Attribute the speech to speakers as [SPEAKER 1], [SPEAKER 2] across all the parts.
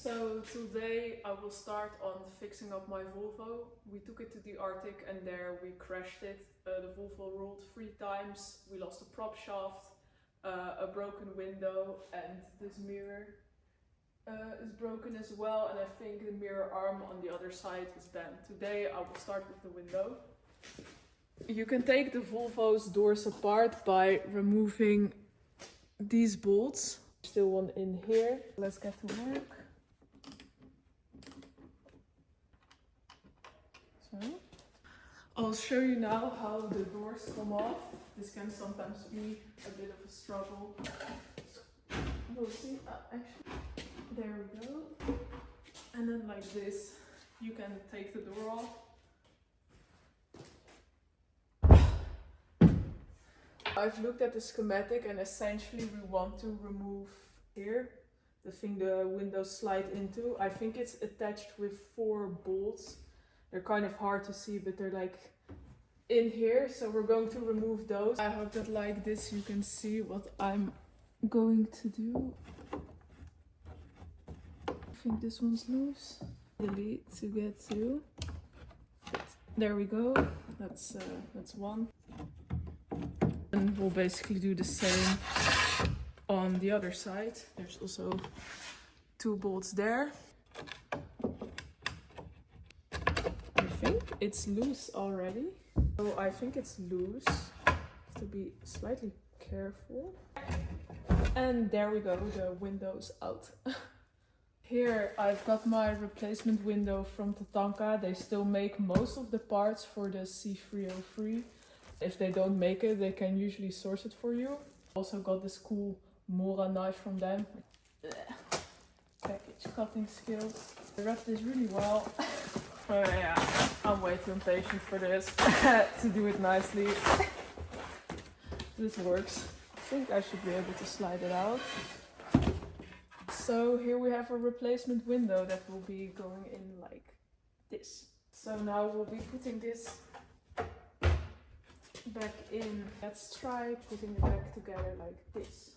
[SPEAKER 1] So today I will start on fixing up my Volvo. We took it to the Arctic and there we crashed it. The Volvo rolled 3 times. We lost a prop shaft, a broken window, and this mirror is broken as well, and I think the mirror arm on the other side is bent. Today I will start with the window. You can take the Volvo's doors apart by removing these bolts. Still one in here. Let's get to work. So, I'll show you now how the doors come off. This can sometimes be a bit of a struggle. We'll see. Actually, there we go. And then like this, you can take the door off. I've looked at the schematic and essentially we want to remove here the thing the windows slide into. I think it's attached with 4 bolts. They're kind of hard to see, but they're like in here, so we're going to remove those. I hope that like this you can see what I'm going to do. I think this one's loose. Delete to get to. There we go. That's one. And we'll basically do the same on the other side. There's also 2 bolts there. I think it's loose already. So I think it's loose. Have to be slightly careful. And there we go, the window's out. Here I've got my replacement window from Tatanka. They still make most of the parts for the C303. If they don't make it, they can usually source it for you. Also got this cool Mora knife from them. Package cutting skills. They wrap this really well. Oh yeah, I'm way too impatient for this to do it nicely. This works. I think I should be able to slide it out. So here we have a replacement window that will be going in like this. So now we'll be putting this back in. Let's try putting it back together like this.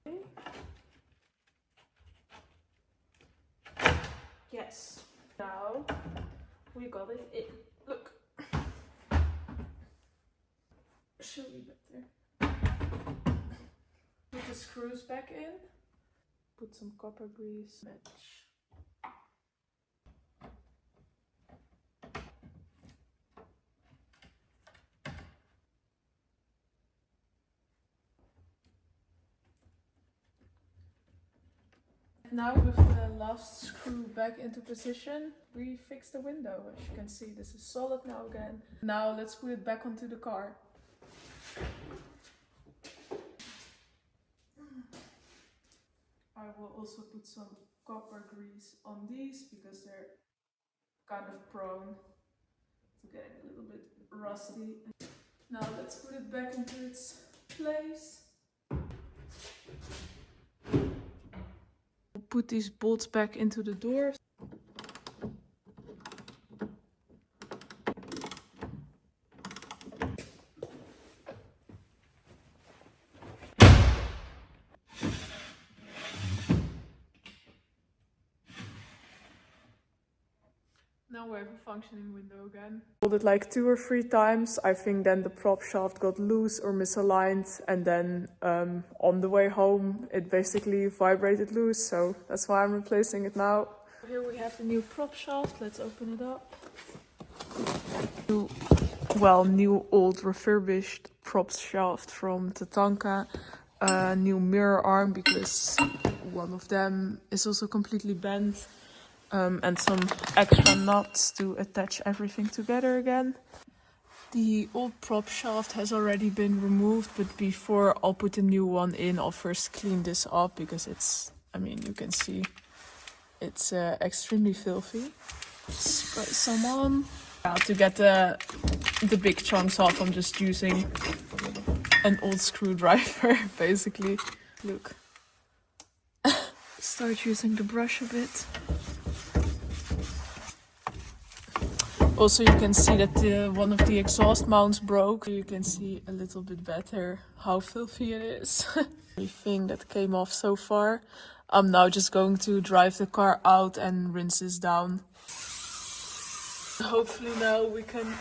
[SPEAKER 1] Okay. Yes. Now we got it in. Look. Should be better. Put the screws back in. Put some copper grease. Match. Now with the last screw back into position, we fixed the window. As you can see, this is solid now again. Now let's put it back onto the car. I will also put some copper grease on these because they're kind of prone to getting a little bit rusty. Now let's put it back into its place. Put these bolts back into the doors. Now we have a functioning window again. Rolled it like 2 or 3 times. I think then the prop shaft got loose or misaligned, and then on the way home it basically vibrated loose, so that's why I'm replacing it now. Here we have the new prop shaft. Let's open it up. New old refurbished prop shaft from Tatanka. New mirror arm because one of them is also completely bent. And some extra nuts to attach everything together again. The old prop shaft has already been removed, but before I'll put a new one in, I'll first clean this up because it's, I mean, you can see it's extremely filthy. Spray some on. To get the big chunks off, I'm just using an old screwdriver, basically. Look. Start using the brush a bit. Also, you can see that one of the exhaust mounts broke. You can see a little bit better how filthy it is. Everything that came off so far. I'm now just going to drive the car out and rinse this down. Hopefully now we can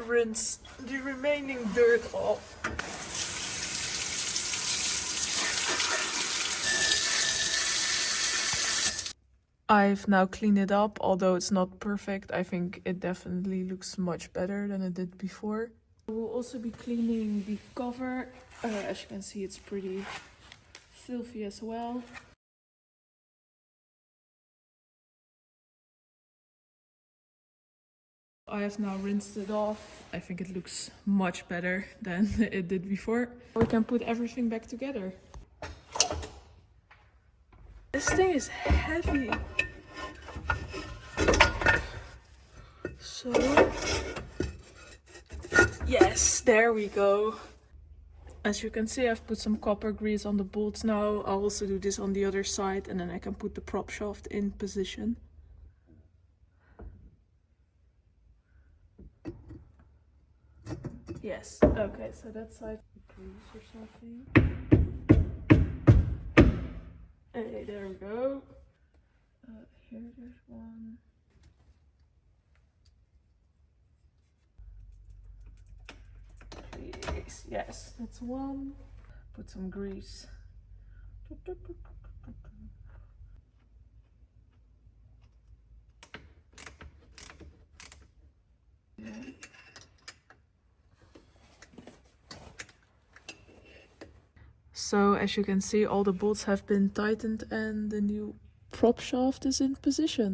[SPEAKER 1] rinse the remaining dirt off. I've now cleaned it up, although it's not perfect. I think it definitely looks much better than it did before. We'll also be cleaning the cover. As you can see, it's pretty filthy as well. I have now rinsed it off. I think it looks much better than it did before. We can put everything back together. This thing is heavy. So, yes, there we go. As you can see, I've put some copper grease on the bolts now. I'll also do this on the other side, and then I can put the prop shaft in position. Yes, okay, so that side grease or something. Hey, there we go. Here there's one. Grease. Yes, that's one. Put some grease. Yeah. So as you can see, all the bolts have been tightened and the new prop shaft is in position.